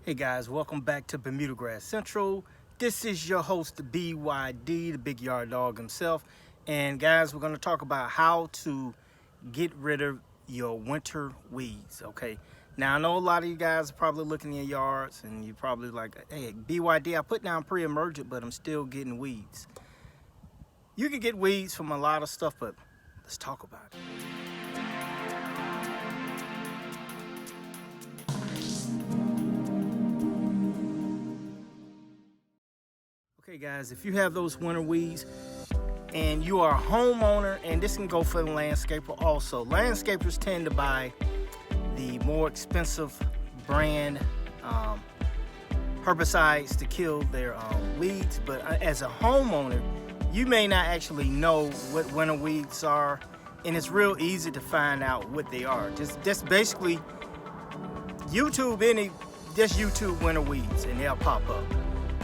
Hey guys, welcome back to Bermuda Grass Central. This is your host, BYD, the big yard dog himself. And guys, we're going to talk about how to get rid of your winter weeds, okay? Now, I know a lot of you guys are probably looking in your yards and you're probably like, hey, BYD, I put down pre-emergent, but I'm still getting weeds. You can get weeds from a lot of stuff, but let's talk about it. Okay guys, if you have those winter weeds and you are a homeowner, and this can go for the landscaper also. Landscapers tend to buy the more expensive brand herbicides to kill their weeds, but as a homeowner, you may not actually know what winter weeds are, and it's real easy to find out what they are. Just basically YouTube winter weeds and they'll pop up.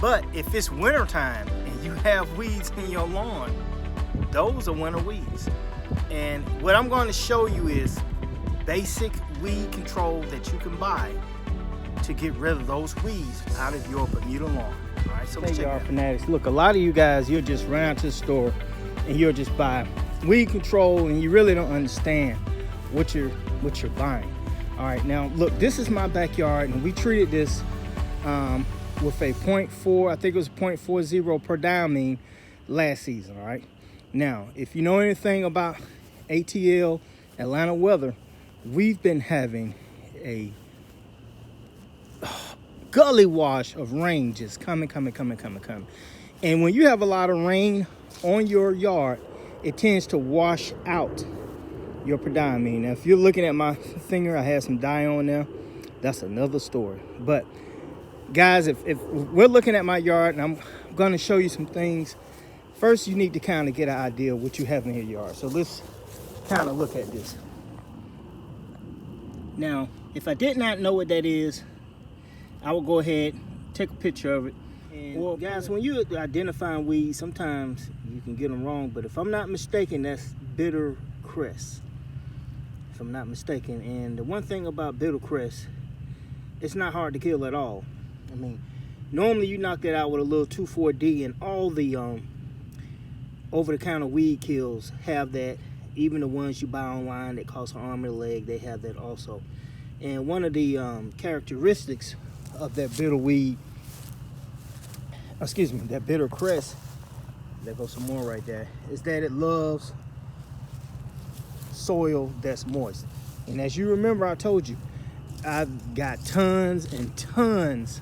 But if it's winter time and you have weeds in your lawn, those are winter weeds. And what I'm going to show you is basic weed control that you can buy to get rid of those weeds out of your Bermuda lawn. All right, so let's check it out. Fanatics, look, a lot of you guys, you'll just run out to the store and you'll just buy weed control and you really don't understand what you're buying. All right, now look, this is my backyard and we treated this with a 0.4, I think it was 0.40 per diamine last season. All right, now if you know anything about ATL, Atlanta weather, we've been having a gully wash of rain just coming. And when you have a lot of rain on your yard, it tends to wash out your prodiamine. Now if you're looking at my finger, I have some dye on there. That's another story. But guys, if we're looking at my yard and I'm going to show you some things, first you need to kind of get an idea of what you have in your yard. So let's kind of look at this. Now, if I did not know what that is, I will go ahead, take a picture of it. And well, guys, when you're identifying weeds, sometimes you can get them wrong, but if I'm not mistaken, that's bittercress. If I'm not mistaken. And the one thing about bittercress, it's not hard to kill at all. I mean, normally you knock that out with a little 2,4-D, and all the over-the-counter weed kills have that. Even the ones you buy online that cost an arm and a leg, they have that also. And one of the characteristics of that bittercress, there goes some more right there, is that it loves soil that's moist. And as you remember, I told you, I've got tons and tons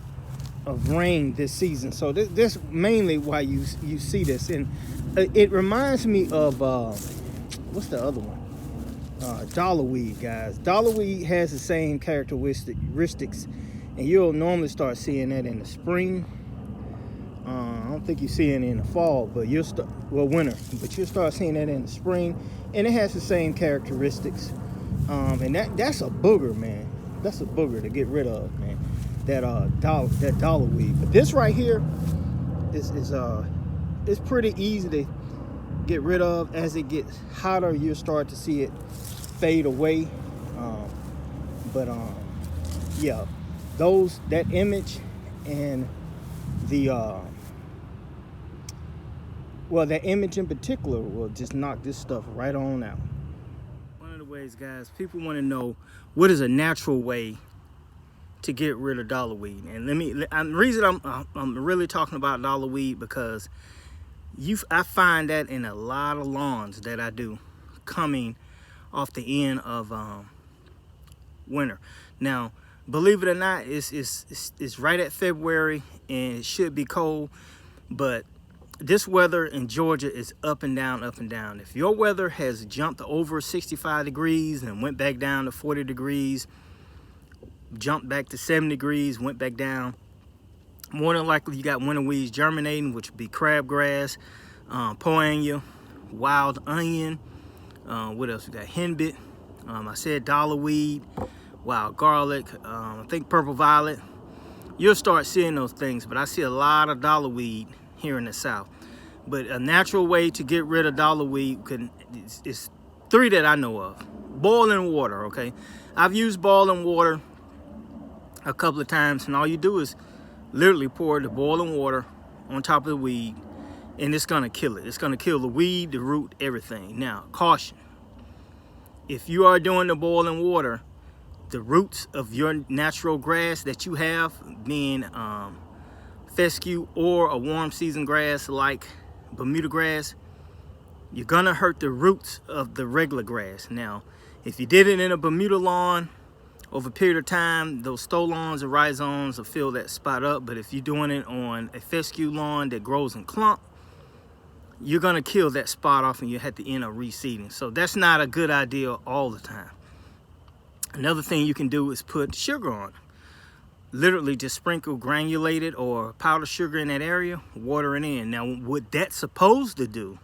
of rain this season, so this mainly why you see this. And it reminds me of what's the other one? Dollarweed, guys. Dollarweed has the same characteristics, and you'll normally start seeing that in the spring. I don't think you see it in the fall, but winter, but you'll start seeing that in the spring, and it has the same characteristics. And that's a booger, man. That's a booger to get rid of, man. That dollarweed. But this right here is pretty easy to get rid of. As it gets hotter, you'll start to see it fade away. Yeah, that image and that image in particular will just knock this stuff right on out. One of the ways, guys, people want to know what is a natural way to get rid of dollarweed. And the reason I'm really talking about dollarweed, because I find that in a lot of lawns that I do coming off the end of winter. Now, believe it or not, it's right at February and it should be cold, but this weather in Georgia is up and down, up and down. If your weather has jumped over 65 degrees and went back down to 40 degrees, jumped back to 7 degrees, went back down, more than likely you got winter weeds germinating, which would be crabgrass, poania, wild onion, what else we got, henbit, I said dollarweed, wild garlic, I think purple violet. You'll start seeing those things, but I see a lot of dollarweed here in the South. But a natural way to get rid of dollarweed is 3 that I know of. Boiling water, okay? I've used boiling water a couple of times, and all you do is literally pour the boiling water on top of the weed, and it's gonna kill it. It's gonna kill the weed, the root, everything. Now, caution. If you are doing the boiling water, the roots of your natural grass that you have, being fescue or a warm season grass like Bermuda grass, you're gonna hurt the roots of the regular grass. Now, if you did it in a Bermuda lawn, over a period of time, those stolons or rhizomes will fill that spot up. But if you're doing it on a fescue lawn that grows in clump, you're gonna kill that spot off and you have to end up reseeding. So that's not a good idea all the time. Another thing you can do is put sugar on. Literally just sprinkle granulated or powdered sugar in that area, water it in. Now, what that's supposed to do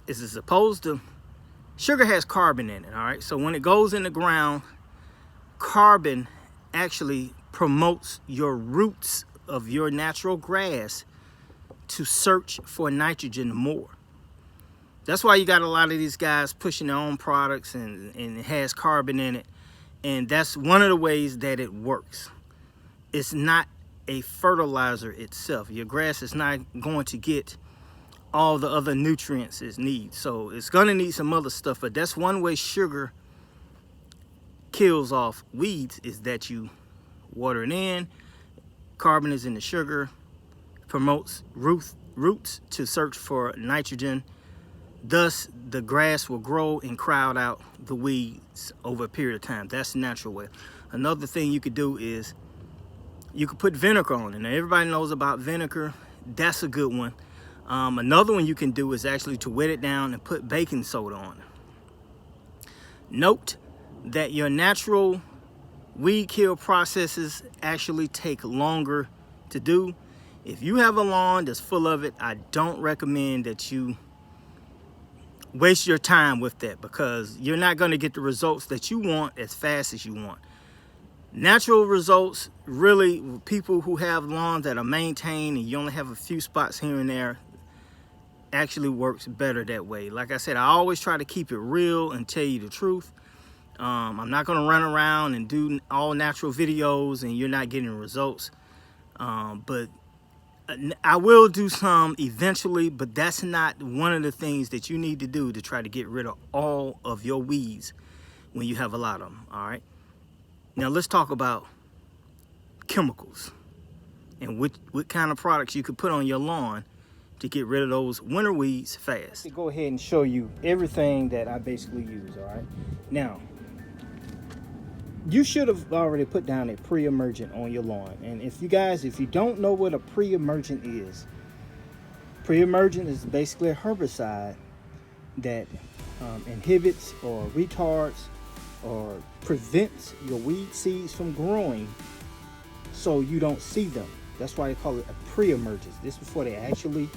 is it's supposed to, sugar has carbon in it, all right? So when it goes in the ground, carbon actually promotes your roots of your natural grass to search for nitrogen more. That's why you got a lot of these guys pushing their own products and it has carbon in it. And that's one of the ways that it works. It's not a fertilizer itself. Your grass is not going to get all the other nutrients it needs. So it's gonna need some other stuff, but that's one way sugar kills off weeds, is that you water it in. Carbon is in the sugar, promotes roots to search for nitrogen. Thus, the grass will grow and crowd out the weeds over a period of time. That's the natural way. Another thing you could do is you could put vinegar on it. Now, everybody knows about vinegar. That's a good one. Another one you can do is actually to wet it down and put baking soda on it. Note that your natural weed kill processes actually take longer to do. If you have a lawn that's full of it, I don't recommend that you waste your time with that, because you're not going to get the results that you want as fast as you want. Natural results, really, people who have lawns that are maintained and you only have a few spots here and there, actually works better that way. Like I said, I always try to keep it real and tell you the truth. I'm not going to run around and do all natural videos and you're not getting results. But I will do some eventually, but that's not one of the things that you need to do to try to get rid of all of your weeds when you have a lot of them, all right? Now let's talk about chemicals and what kind of products you could put on your lawn to get rid of those winter weeds fast. Let me go ahead and show you everything that I basically use, all right? Now, you should have already put down a pre-emergent on your lawn. And if you don't know what a pre-emergent is basically a herbicide that inhibits or retards or prevents your weed seeds from growing so you don't see them. That's why they call it a pre-emergent. This is before they actually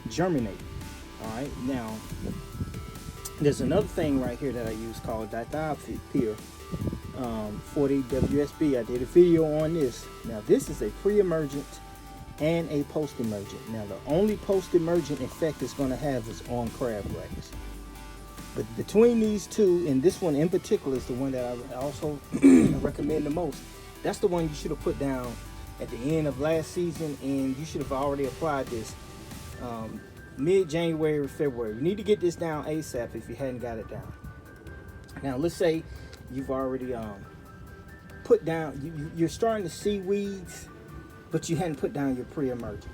germinate. All right, now there's another thing right here that I use called dithiopyr. 40 WSB. I did a video on this. Now this is a pre-emergent and a post-emergent. Now the only post-emergent effect it's going to have is on crabgrass. But between these two, and this one in particular is the one that I also recommend the most. That's the one you should have put down at the end of last season, and you should have already applied this mid-January or February. You need to get this down ASAP if you hadn't got it down. Now let's say you've already put down, you're starting to see weeds, but you hadn't put down your pre-emergent.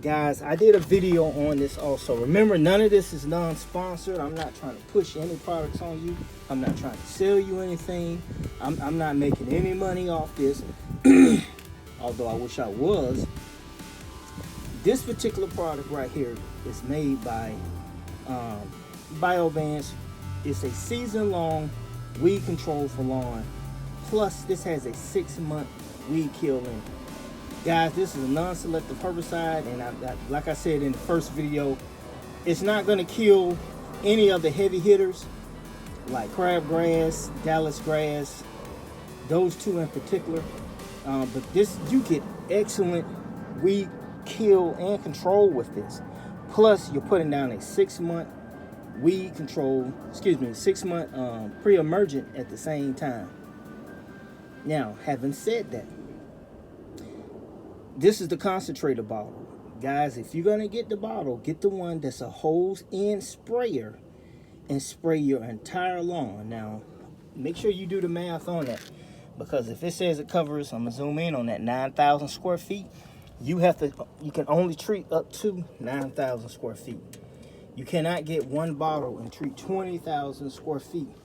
Guys, I did a video on this also. Remember, none of this is non-sponsored. I'm not trying to push any products on you. I'm not trying to sell you anything. I'm not making any money off this, although I wish I was. This particular product right here is made by BioVance. It's a season-long weed control for lawn. Plus, this has a 6-month weed kill in it. Guys, this is a non-selective herbicide, and like I said in the first video, it's not going to kill any of the heavy hitters like crabgrass, Dallas grass, those two in particular. But this, you get excellent weed kill and control with this. Plus, you're putting down a 6-month weed control, 6-month pre-emergent at the same time. Now, having said that, this is the concentrator bottle. Guys, if you're going to get the bottle, get the one that's a hose-in sprayer and spray your entire lawn. Now, make sure you do the math on that, because if it says it covers, I'm going to zoom in on that, 9,000 square feet, you can only treat up to 9,000 square feet. You cannot get one bottle and treat 20,000 square feet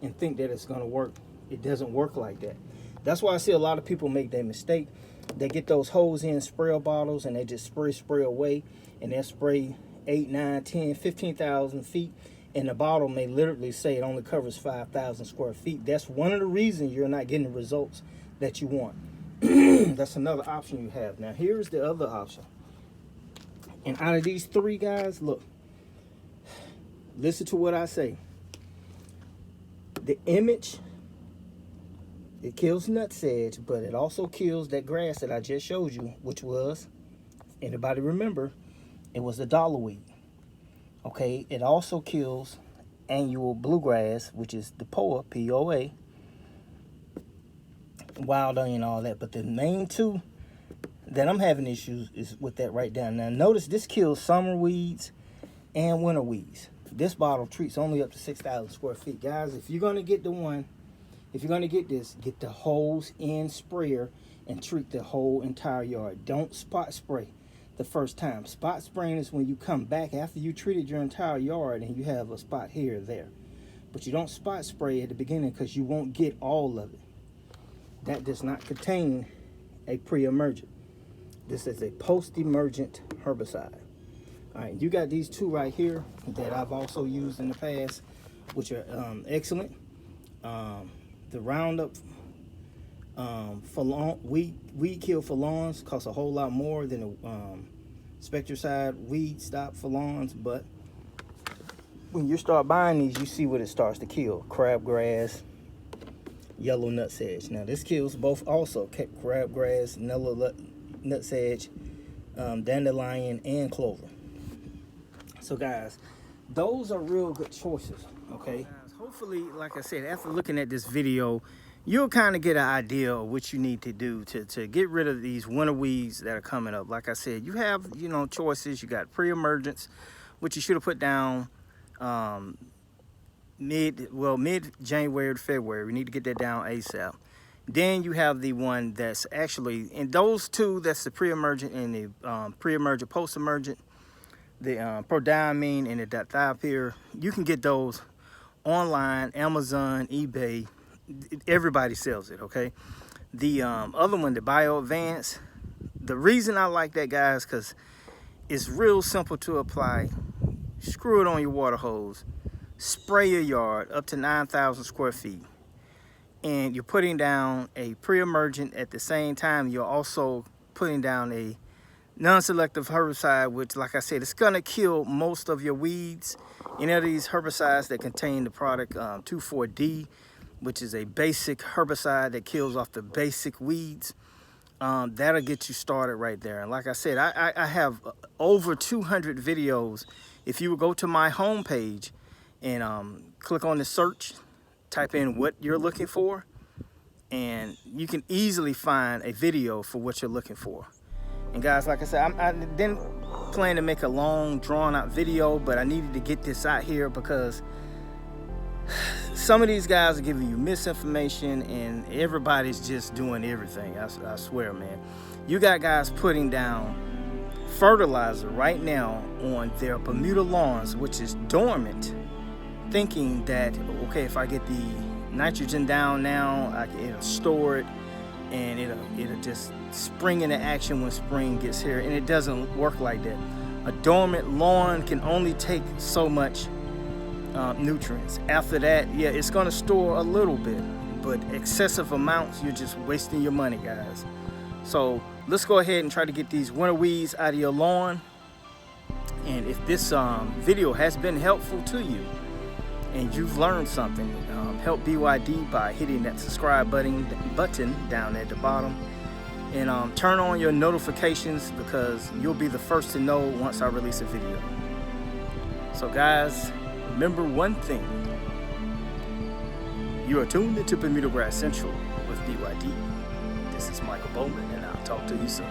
and think that it's going to work. It doesn't work like that. That's why I see a lot of people make that mistake. They get those hose-in sprayer bottles and they just spray away, and they spray 8, 9, 10, 15,000 feet, and the bottle may literally say it only covers 5,000 square feet. That's one of the reasons you're not getting the results that you want. That's another option you have. Now, here's the other option. And out of these three, guys, look, listen to what I say. The image, it kills nutsedge, but it also kills that grass that I just showed you, which was, anybody remember, it was the dollar weed. Okay, it also kills annual bluegrass, which is the POA, P-O-A, wild onion, all that. But the main two that I'm having issues is with that right down. Now, notice this kills summer weeds and winter weeds. This bottle treats only up to 6,000 square feet. Guys, if you're going to get the one, if you're going to get this, get the hose-in sprayer and treat the whole entire yard. Don't spot spray the first time. Spot spraying is when you come back after you treated your entire yard and you have a spot here or there. But you don't spot spray at the beginning because you won't get all of it. That does not contain a pre-emergent. This is a post-emergent herbicide. All right, you got these two right here that I've also used in the past, which are excellent. The Roundup for lawn, weed kill for lawns costs a whole lot more than a Spectracide weed stop for lawns, but when you start buying these, you see what it starts to kill: crabgrass, yellow nutsedge. Now this kills both also crabgrass, yellow nutsedge, dandelion, and clover. So guys, those are real good choices. Okay, hopefully, like I said, after looking at this video, you'll kind of get an idea of what you need to do to get rid of these winter weeds that are coming up. Like I said, you have, you know, choices. You got pre-emergence, which you should have put down mid-January to February. We need to get that down ASAP. Then you have the one that's actually, in those two, that's the pre-emergent and the pre-emergent, post-emergent, the prodiamine and the diethylpyr. You can get those online, Amazon, eBay. Everybody sells it, okay? The other one, the Bio Advance, the reason I like that, guys, because it's real simple to apply. Screw it on your water hose, spray your yard up to 9,000 square feet, and you're putting down a pre-emergent at the same time. You're also putting down a non-selective herbicide, which, like I said, it's gonna kill most of your weeds. You know, these herbicides that contain the product 2,4-D, which is a basic herbicide that kills off the basic weeds. That'll get you started right there. And like I said, I have over 200 videos. If you would go to my homepage and click on the search, type in what you're looking for, and you can easily find a video for what you're looking for. And guys, like I said, I didn't plan to make a long, drawn-out video, but I needed to get this out here because some of these guys are giving you misinformation and everybody's just doing everything. I swear, man. You got guys putting down fertilizer right now on their Bermuda lawns, which is dormant, thinking that, okay, if I get the nitrogen down now, it'll store it and it'll just spring into action when spring gets here. And it doesn't work like that. A dormant lawn can only take so much nutrients. After that, yeah, it's going to store a little bit, but excessive amounts, you're just wasting your money, guys. So let's go ahead and try to get these winter weeds out of your lawn. And if this video has been helpful to you and you've learned something, help BYD by hitting that subscribe button down at the bottom, and turn on your notifications, because you'll be the first to know once I release a video. So guys, remember one thing: you are tuned into Bermuda Grass Central with BYD. This is Michael Bowman, and I'll talk to you soon.